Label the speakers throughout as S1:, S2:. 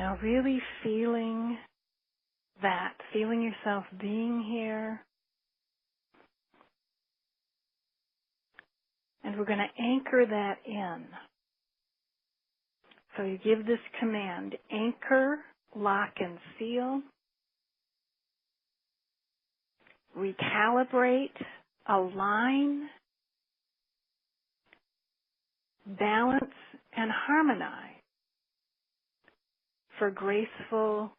S1: Now really feeling that, feeling yourself being here. And we're going to anchor that in. So you give this command, anchor, lock, and seal. Recalibrate, align, balance, and harmonize for graceful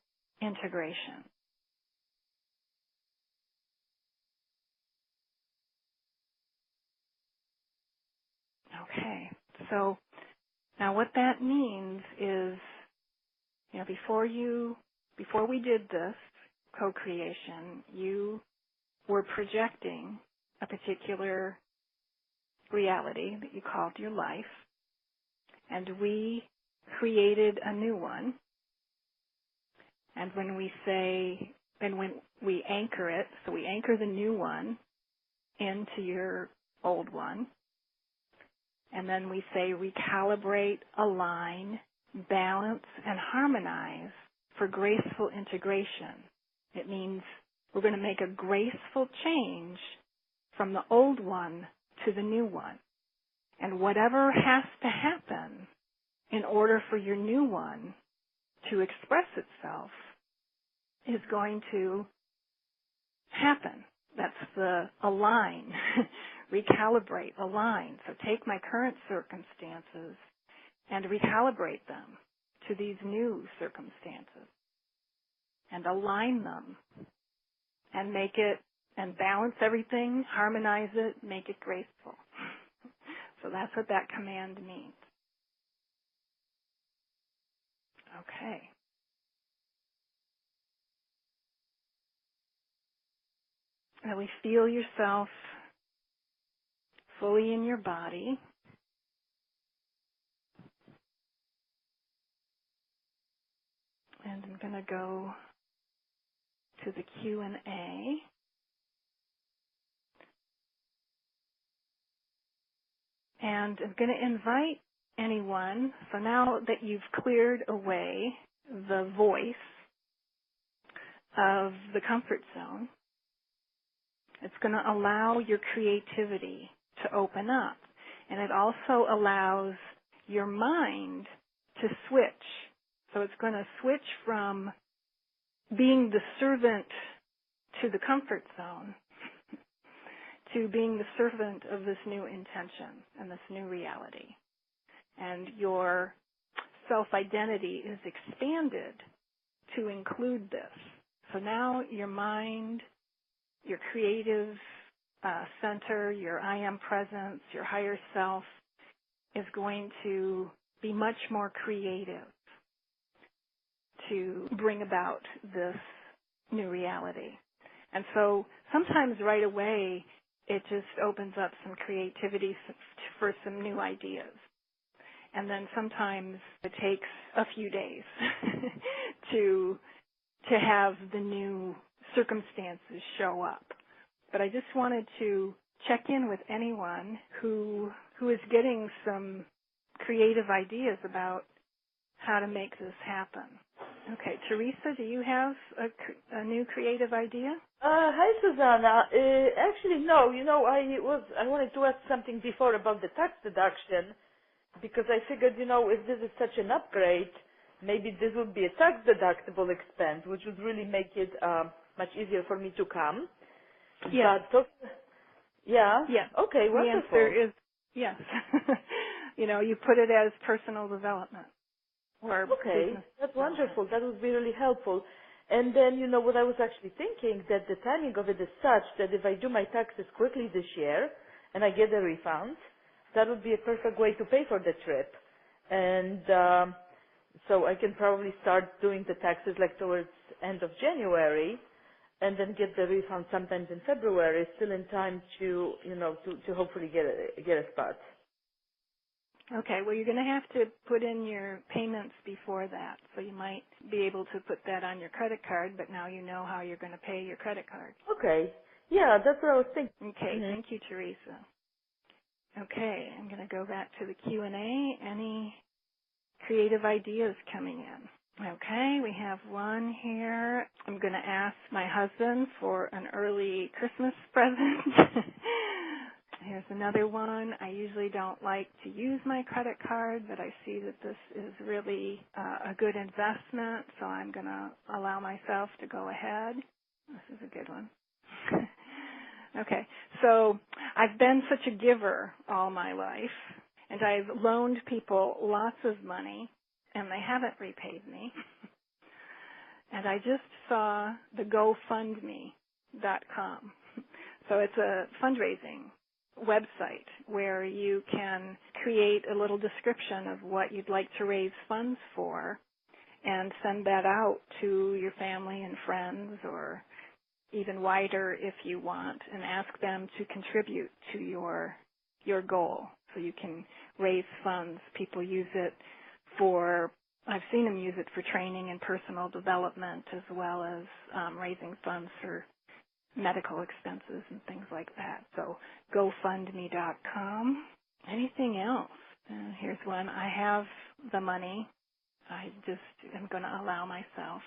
S1: integration. Okay, so now what that means is, before we did this co-creation, you were projecting a particular reality that you called your life, and we created a new one. And when we anchor it, so we anchor the new one into your old one, and then we say recalibrate, align, balance, and harmonize for graceful integration. It means we're going to make a graceful change from the old one to the new one. And whatever has to happen in order for your new one to express itself is going to happen. That's the align, recalibrate, align. So take my current circumstances and recalibrate them to these new circumstances and align them and make it and balance everything, harmonize it, make it graceful. So that's what that command means. Okay. Really feel yourself fully in your body. And I'm going to go to the Q&A. And I'm going to invite anyone, so now that you've cleared away the voice of the comfort zone, it's going to allow your creativity to open up. And it also allows your mind to switch. So it's going to switch from being the servant to the comfort zone to being the servant of this new intention and this new reality. And your self-identity is expanded to include this. So now your mind, your creative center, your I am presence, your higher self is going to be much more creative to bring about this new reality. And so sometimes right away it just opens up some creativity for some new ideas. And then sometimes it takes a few days to have the new circumstances show up. But I just wanted to check in with anyone who is getting some creative ideas about how to make this happen. Okay, Teresa, do you have a new creative idea?
S2: Hi, Susanna. Actually, no. I wanted to ask something before about the tax deduction, because I figured, if this is such an upgrade, maybe this would be a tax-deductible expense, which would really make it much easier for me to come.
S1: Yeah.
S2: Yeah?
S1: Yeah.
S2: Okay, wonderful.
S1: The answer is yes. You put it as personal development.
S2: Okay, that's wonderful. That would be really helpful. And then, what I was actually thinking, that the timing of it is such that if I do my taxes quickly this year and I get a refund, that would be a perfect way to pay for the trip. And so I can probably start doing the taxes like towards end of January and then get the refund sometimes in February, still in time to, to hopefully get a spot.
S1: Okay, well, you're going to have to put in your payments before that. So you might be able to put that on your credit card, but now you know how you're going to pay your credit card.
S2: Okay. Yeah, that's what I was thinking.
S1: Okay, Thank you, Teresa. Okay, I'm going to go back to the Q&A. Any creative ideas coming in? Okay, we have one here. I'm going to ask my husband for an early Christmas present. Here's another one. I usually don't like to use my credit card, but I see that this is really a good investment, so I'm going to allow myself to go ahead. This is a good one. Okay, so I've been such a giver all my life, and I've loaned people lots of money, and they haven't repaid me. And I just saw the GoFundMe.com. So it's a fundraising website where you can create a little description of what you'd like to raise funds for and send that out to your family and friends, or even wider if you want, and ask them to contribute to your goal so you can raise funds. People use it for, I've seen them use it for training and personal development, as well as raising funds for medical expenses and things like that. So GoFundMe.com. Anything else? Here's one. I have the money. I just am going to allow myself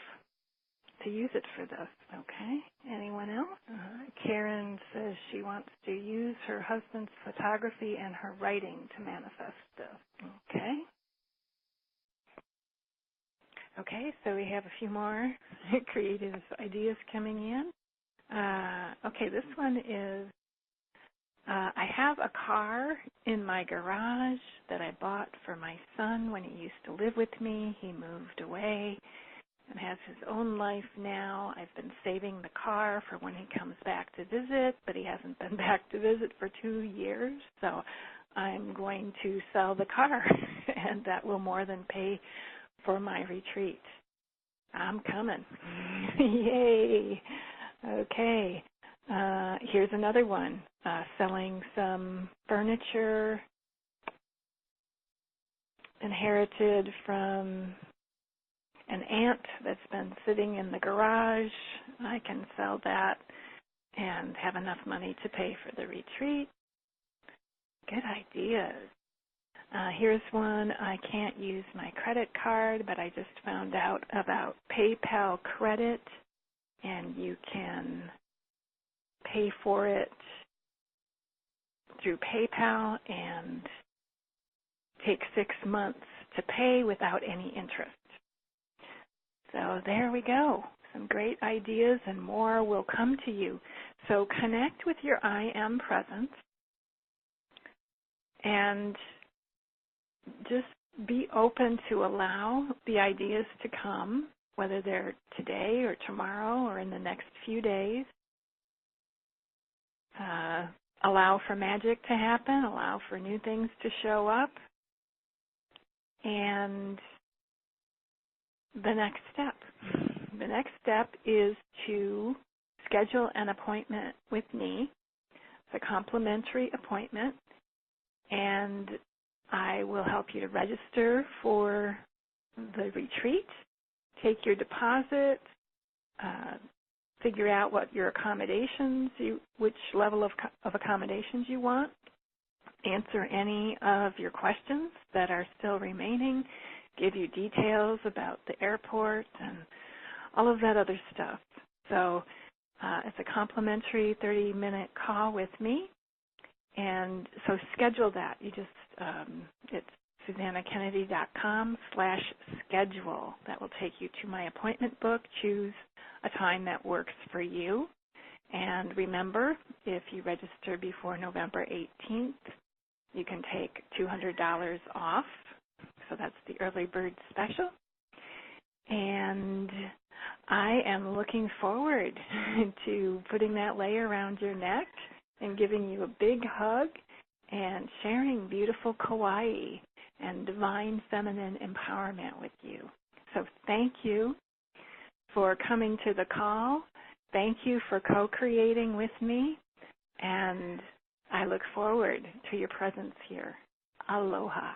S1: to use it for this. Okay. Anyone else? Karen says she wants to use her husband's photography and her writing to manifest this. Okay. Okay, so we have a few more creative ideas coming in. Okay, this one is, I have a car in my garage that I bought for my son when he used to live with me. He moved away and has his own life now. I've been saving the car for when he comes back to visit, but he hasn't been back to visit for 2 years, so I'm going to sell the car, and that will more than pay for my retreat. I'm coming. Yay. Okay. Here's another one. Selling some furniture inherited from an aunt that's been sitting in the garage. I can sell that and have enough money to pay for the retreat. Good ideas. Here's one. I can't use my credit card, but I just found out about PayPal credit, and you can pay for it through PayPal and take 6 months to pay without any interest. So there we go. Some great ideas, and more will come to you. So connect with your I Am presence and just be open to allow the ideas to come, whether they're today or tomorrow or in the next few days. Allow for magic to happen, allow for new things to show up. And the next step. The next step is to schedule an appointment with me. It's a complimentary appointment, and I will help you to register for the retreat, take your deposit, figure out what your accommodations, which level of accommodations you want, answer any of your questions that are still remaining, give you details about the airport and all of that other stuff. So it's a complimentary 30-minute call with me. And so schedule that. You just, it's SusannaKennedy.com/schedule. That will take you to my appointment book. Choose a time that works for you. And remember, if you register before November 18th, you can take $200 off. So that's the early bird special. And I am looking forward to putting that layer around your neck and giving you a big hug and sharing beautiful Kauai and divine feminine empowerment with you. So thank you for coming to the call. Thank you for co-creating with me, and I look forward to your presence here. Aloha.